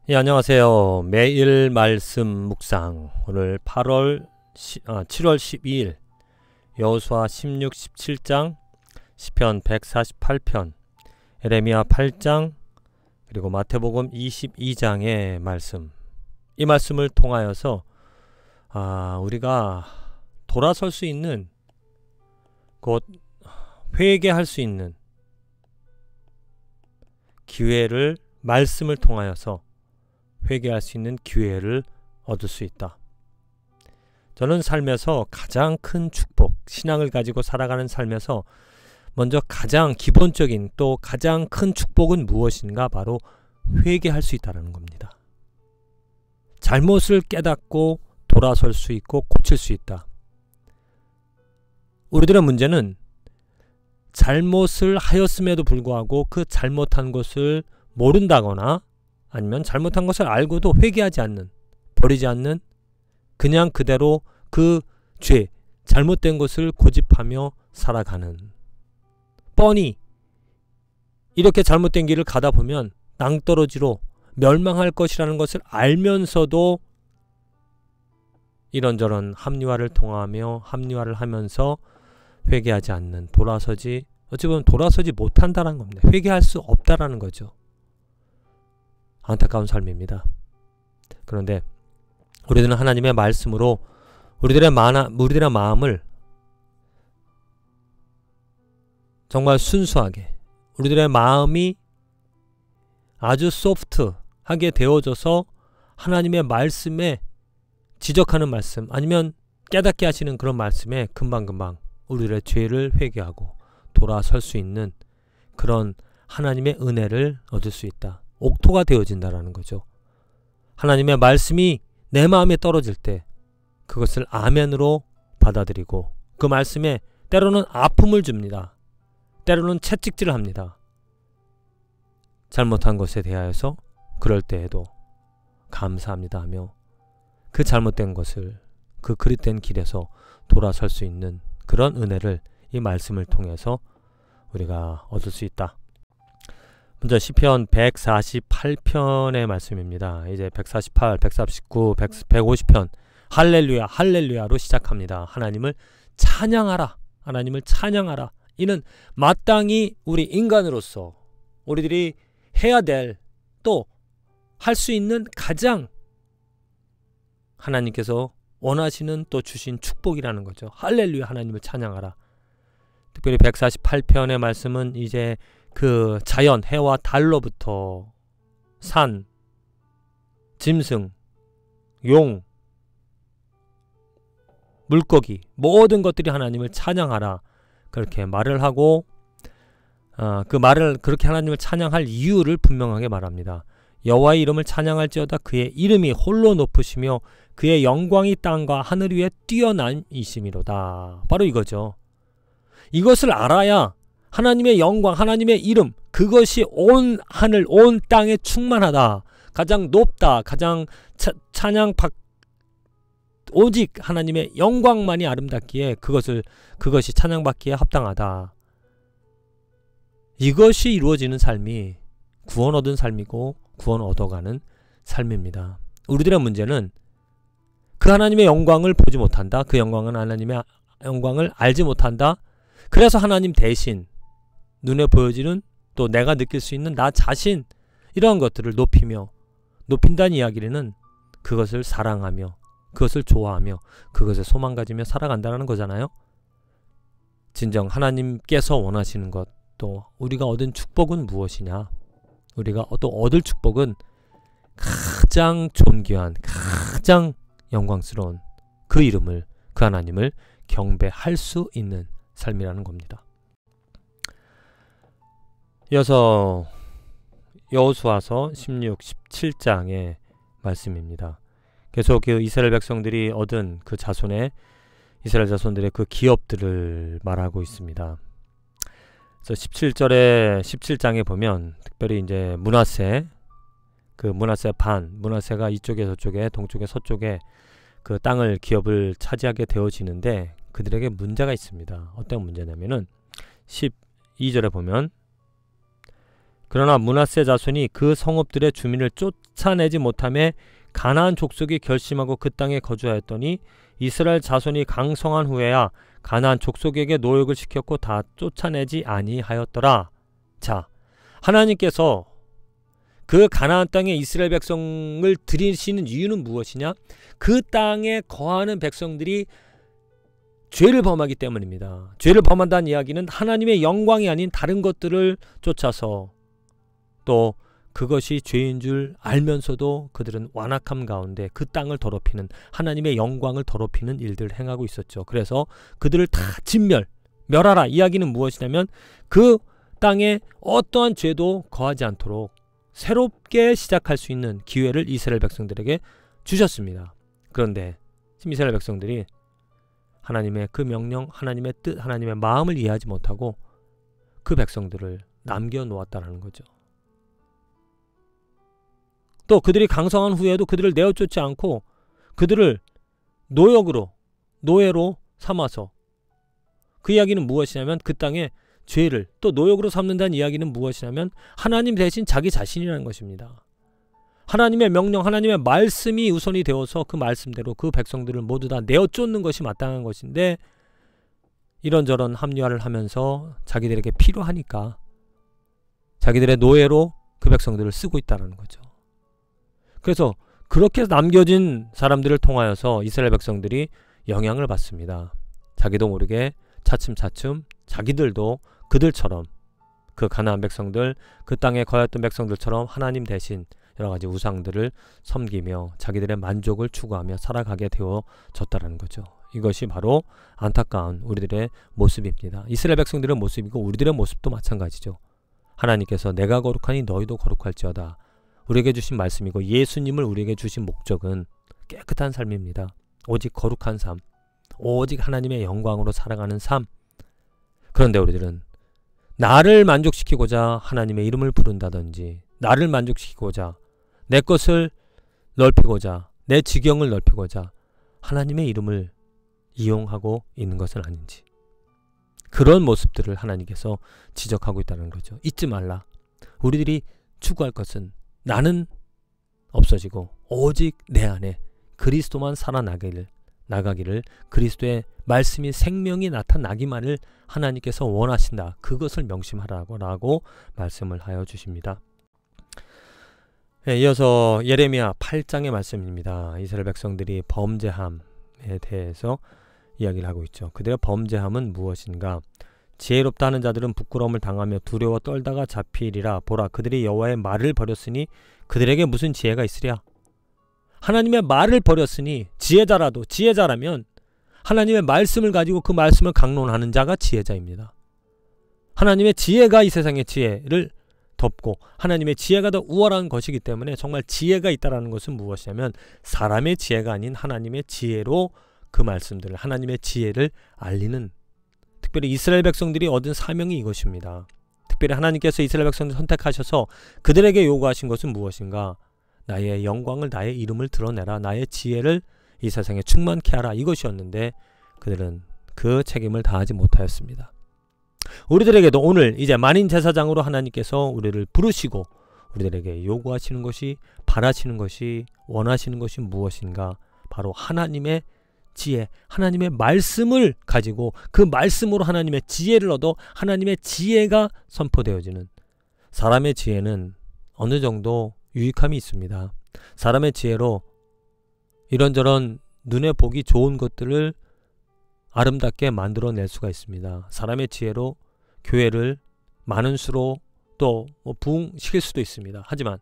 예, 안녕하세요. 매일 말씀 묵상. 오늘 7월 12일 여호수아 16, 17장, 시편 148편, 에레미야 8장, 그리고 마태복음 22장의 말씀. 이 말씀을 통하여서 우리가 돌아설 수 있는, 곧 회개할 수 있는 기회를, 말씀을 통하여서 회개할 수 있는 기회를 얻을 수 있다. 저는 삶에서 가장 큰 축복, 신앙을 가지고 살아가는 삶에서 먼저 가장 기본적인 또 가장 큰 축복은 무엇인가? 바로 회개할 수 있다는 겁니다. 잘못을 깨닫고 돌아설 수 있고 고칠 수 있다. 우리들의 문제는 잘못을 하였음에도 불구하고 그 잘못한 것을 모른다거나 아니면 잘못한 것을 알고도 회개하지 않는, 버리지 않는, 그냥 그대로 그 죄, 잘못된 것을 고집하며 살아가는, 뻔히 이렇게 잘못된 길을 가다 보면 낭떠러지로 멸망할 것이라는 것을 알면서도 이런저런 합리화를 하면서 회개하지 않는, 어찌 보면 돌아서지 못한다는 겁니다. 회개할 수 없다라는 거죠. 안타까운 삶입니다. 그런데 우리들은 하나님의 말씀으로 우리들의 마음을 정말 순수하게, 우리들의 마음이 아주 소프트하게 되어져서 하나님의 말씀에, 지적하는 말씀 아니면 깨닫게 하시는 그런 말씀에 금방금방 우리들의 죄를 회개하고 돌아설 수 있는 그런 하나님의 은혜를 얻을 수 있다. 옥토가 되어진다라는 거죠. 하나님의 말씀이 내 마음에 떨어질 때 그것을 아멘으로 받아들이고 그 말씀에 때로는 아픔을 줍니다. 때로는 채찍질을 합니다. 잘못한 것에 대하여서 그럴 때에도 감사합니다 하며 그 잘못된 것을, 그 그릇된 길에서 돌아설 수 있는 그런 은혜를 이 말씀을 통해서 우리가 얻을 수 있다. 먼저 시편 148편의 말씀입니다. 이제 148, 149, 150편 할렐루야, 할렐루야로 시작합니다. 하나님을 찬양하라, 하나님을 찬양하라. 이는 마땅히 우리 인간으로서 우리들이 해야 될, 또 할 수 있는 가장 하나님께서 원하시는 또 주신 축복이라는 거죠. 할렐루야, 하나님을 찬양하라. 특별히 148편의 말씀은 이제 그 자연, 해와 달로부터 산, 짐승, 용, 물고기, 모든 것들이 하나님을 찬양하라, 그렇게 말을 하고, 그 말을, 그렇게 하나님을 찬양할 이유를 분명하게 말합니다. 여호와의 이름을 찬양할지어다. 그의 이름이 홀로 높으시며 그의 영광이 땅과 하늘 위에 뛰어남이심이로다. 바로 이거죠. 이것을 알아야 하나님의 영광, 하나님의 이름, 그것이 온 하늘, 온 땅에 충만하다. 가장 높다. 가장 오직 하나님의 영광만이 아름답기에 그것이 찬양받기에 합당하다. 이것이 이루어지는 삶이 구원 얻은 삶이고 구원 얻어가는 삶입니다. 우리들의 문제는 그 하나님의 영광을 보지 못한다. 그 하나님의 영광을 알지 못한다. 그래서 하나님 대신 눈에 보여지는, 또 내가 느낄 수 있는 나 자신, 이러한 것들을 높인다는 이야기는 그것을 사랑하며 그것을 좋아하며 그것에 소망 가지며 살아간다는 거잖아요. 진정 하나님께서 원하시는 것, 또 우리가 얻은 축복은 무엇이냐? 우리가 또 얻을 축복은 가장 존귀한, 가장 영광스러운 그 이름을, 그 하나님을 경배할 수 있는 삶이라는 겁니다. 이어서 여호수아서 16, 17장의 말씀입니다. 계속 그 이스라엘 백성들이 얻은 그 이스라엘 자손들의 그 기업들을 말하고 있습니다. 그래서 17장에 보면 특별히 이제 므낫세 므낫세가 이쪽에 저쪽에, 동쪽에 서쪽에 그 땅을, 기업을 차지하게 되어지는데 그들에게 문제가 있습니다. 어떤 문제냐면은 12절에 보면 그러나 므낫세 자손이 그 성읍들의 주민을 쫓아내지 못하며 가나안 족속이 결심하고 그 땅에 거주하였더니 이스라엘 자손이 강성한 후에야 가나안 족속에게 노역을 시켰고 다 쫓아내지 아니하였더라. 자, 하나님께서 그 가나안 땅에 이스라엘 백성을 들이시는 이유는 무엇이냐? 그 땅에 거하는 백성들이 죄를 범하기 때문입니다. 죄를 범한다는 이야기는 하나님의 영광이 아닌 다른 것들을 쫓아서 또 그것이 죄인 줄 알면서도 그들은 완악함 가운데 그 땅을 더럽히는, 하나님의 영광을 더럽히는 일들을 행하고 있었죠. 그래서 그들을 다 멸하라. 이야기는 무엇이냐면 그 땅에 어떠한 죄도 거하지 않도록 새롭게 시작할 수 있는 기회를 이스라엘 백성들에게 주셨습니다. 그런데 지금 이스라엘 백성들이 하나님의 그 명령, 하나님의 뜻, 하나님의 마음을 이해하지 못하고 그 백성들을 남겨놓았다는 거죠. 또 그들이 강성한 후에도 그들을 내어쫓지 않고 그들을 노예로 삼아서, 그 이야기는 무엇이냐면 그 땅에 죄를 또 노역으로 삼는다는 이야기는 무엇이냐면 하나님 대신 자기 자신이라는 것입니다. 하나님의 명령, 하나님의 말씀이 우선이 되어서 그 말씀대로 그 백성들을 모두 다 내어쫓는 것이 마땅한 것인데, 이런저런 합리화를 하면서 자기들에게 필요하니까 자기들의 노예로 그 백성들을 쓰고 있다는 거죠. 그래서 그렇게 남겨진 사람들을 통하여서 이스라엘 백성들이 영향을 받습니다. 자기도 모르게 차츰차츰 자기들도 그들처럼, 그 가나안 백성들, 그 땅에 거했던 백성들처럼 하나님 대신 여러가지 우상들을 섬기며 자기들의 만족을 추구하며 살아가게 되어졌다는 거죠. 이것이 바로 안타까운 우리들의 모습입니다. 이스라엘 백성들의 모습이고 우리들의 모습도 마찬가지죠. 하나님께서 내가 거룩하니 너희도 거룩할지어다, 우리에게 주신 말씀이고, 예수님을 우리에게 주신 목적은 깨끗한 삶입니다. 오직 거룩한 삶, 오직 하나님의 영광으로 살아가는 삶. 그런데 우리들은 나를 만족시키고자 하나님의 이름을 부른다든지, 나를 만족시키고자 내 것을 넓히고자, 내 지경을 넓히고자 하나님의 이름을 이용하고 있는 것은 아닌지, 그런 모습들을 하나님께서 지적하고 있다는 거죠. 잊지 말라. 우리들이 추구할 것은 나는 없어지고 오직 내 안에 그리스도만 살아나가기를, 그리스도의 말씀이 생명이 나타나기만을 하나님께서 원하신다. 그것을 명심하라고 말씀을 하여 주십니다. 이어서 예레미야 8장의 말씀입니다. 이스라엘 백성들이 범죄함에 대해서 이야기를 하고 있죠. 그들의 범죄함은 무엇인가? 지혜롭다 하는 자들은 부끄러움을 당하며 두려워 떨다가 잡히리라. 보라, 그들이 여호와의 말을 버렸으니 그들에게 무슨 지혜가 있으랴? 하나님의 말을 버렸으니, 지혜자라면 하나님의 말씀을 가지고 그 말씀을 강론하는 자가 지혜자입니다. 하나님의 지혜가 이 세상의 지혜를 덮고 하나님의 지혜가 더 우월한 것이기 때문에 정말 지혜가 있다는 것은 무엇이냐면 사람의 지혜가 아닌 하나님의 지혜로 그 말씀들을, 하나님의 지혜를 알리는, 특별히 이스라엘 백성들이 얻은 사명이 이것입니다. 특별히 하나님께서 이스라엘 백성들을 선택하셔서 그들에게 요구하신 것은 무엇인가? 나의 영광을, 나의 이름을 드러내라. 나의 지혜를 이 세상에 충만케 하라. 이것이었는데 그들은 그 책임을 다하지 못하였습니다. 우리들에게도 오늘 이제 만인 제사장으로 하나님께서 우리를 부르시고 우리들에게 요구하시는 것이, 바라시는 것이, 원하시는 것이 무엇인가? 바로 하나님의 지혜, 하나님의 말씀을 가지고 그 말씀으로 하나님의 지혜를 얻어 하나님의 지혜가 선포되어지는, 사람의 지혜는 어느 정도 유익함이 있습니다. 사람의 지혜로 이런저런 눈에 보기 좋은 것들을 아름답게 만들어낼 수가 있습니다. 사람의 지혜로 교회를 많은 수로 또 부흥시킬 수도 있습니다. 하지만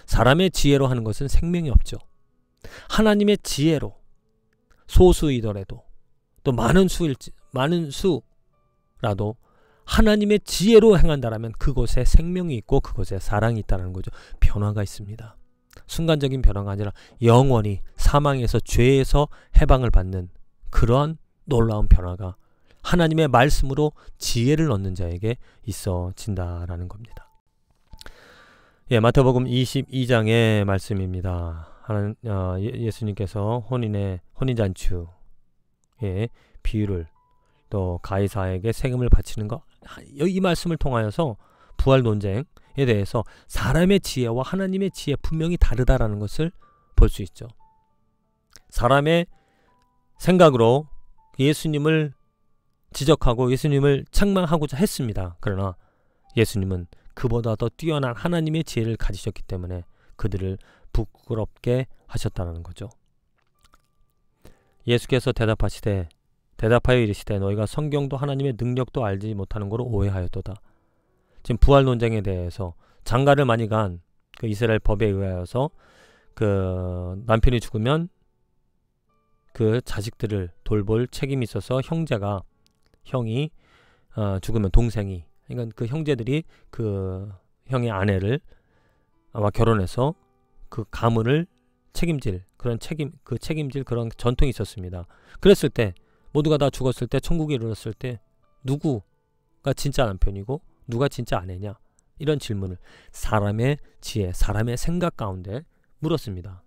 사람의 지혜로 하는 것은 생명이 없죠. 하나님의 지혜로 소수이더라도 또 많은 수라도 하나님의 지혜로 행한다라면 그곳에 생명이 있고 그곳에 사랑이 있다는 거죠. 변화가 있습니다. 순간적인 변화가 아니라 영원히 사망에서, 죄에서 해방을 받는 그러한 놀라운 변화가 하나님의 말씀으로 지혜를 얻는 자에게 있어진다라는 겁니다. 마태복음 22장의 말씀입니다. 예수님께서 혼인잔치의 비유를, 또 가이사에게 세금을 바치는 것, 이 말씀을 통하여서 부활 논쟁, 대해서 사람의 지혜와 하나님의 지혜 분명히 다르다라는 것을 볼 수 있죠. 사람의 생각으로 예수님을 지적하고 예수님을 책망하고자 했습니다. 그러나 예수님은 그보다 더 뛰어난 하나님의 지혜를 가지셨기 때문에 그들을 부끄럽게 하셨다는 거죠. 예수께서 대답하여 이르시되 너희가 성경도 하나님의 능력도 알지 못하는 거로 오해하였도다. 지금 부활 논쟁에 대해서 장가를 많이 간 그 이스라엘 법에 의하여서 그 남편이 죽으면 그 자식들을 돌볼 책임이 있어서 형이 죽으면 동생이, 그러니까 그 형제들이 그 형의 아내를 아마 결혼해서 그 가문을 책임질 그런 그런 전통이 있었습니다. 그랬을 때 모두가 다 죽었을 때 천국에 이르렀을 때 누구가 진짜 남편이고 누가 진짜 아내냐, 이런 질문을 사람의 지혜, 사람의 생각 가운데 물었습니다.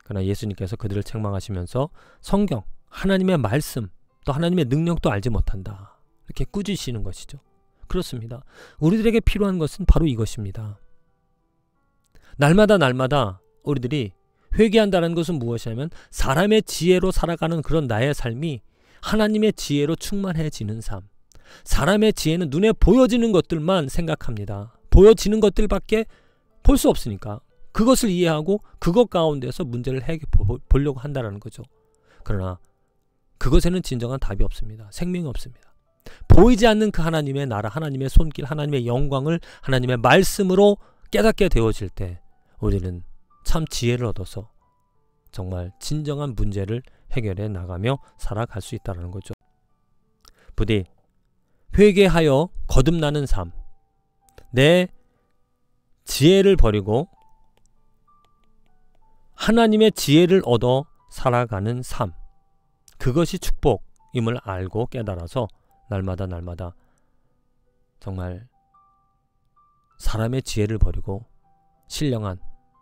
그러나 예수님께서 그들을 책망하시면서 성경, 하나님의 말씀, 또 하나님의 능력도 알지 못한다, 이렇게 꾸짖으시는 것이죠. 그렇습니다. 우리들에게 필요한 것은 바로 이것입니다. 날마다 우리들이 회개한다는 것은 무엇이냐면 사람의 지혜로 살아가는 그런 나의 삶이 하나님의 지혜로 충만해지는 삶. 사람의 지혜는 눈에 보여지는 것들만 생각합니다. 보여지는 것들밖에 볼 수 없으니까 그것을 이해하고 그것 가운데서 문제를 보려고 한다는 거죠. 그러나 그것에는 진정한 답이 없습니다. 생명이 없습니다. 보이지 않는 그 하나님의 나라, 하나님의 손길, 하나님의 영광을 하나님의 말씀으로 깨닫게 되어질 때 우리는 참 지혜를 얻어서 정말 진정한 문제를 해결해 나가며 살아갈 수 있다는 거죠. 부디 회개하여 거듭나는 삶, 내 지혜를 버리고 하나님의 지혜를 얻어 살아가는 삶, 그것이 축복임을 알고 깨달아서 날마다 정말 사람의 지혜를 버리고 신령한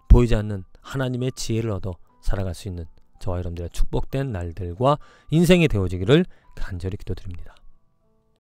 보이지 않는 하나님의 지혜를 얻어 살아갈 수 있는 저와 여러분들의 축복된 날들과 인생이 되어지기를 간절히 기도드립니다.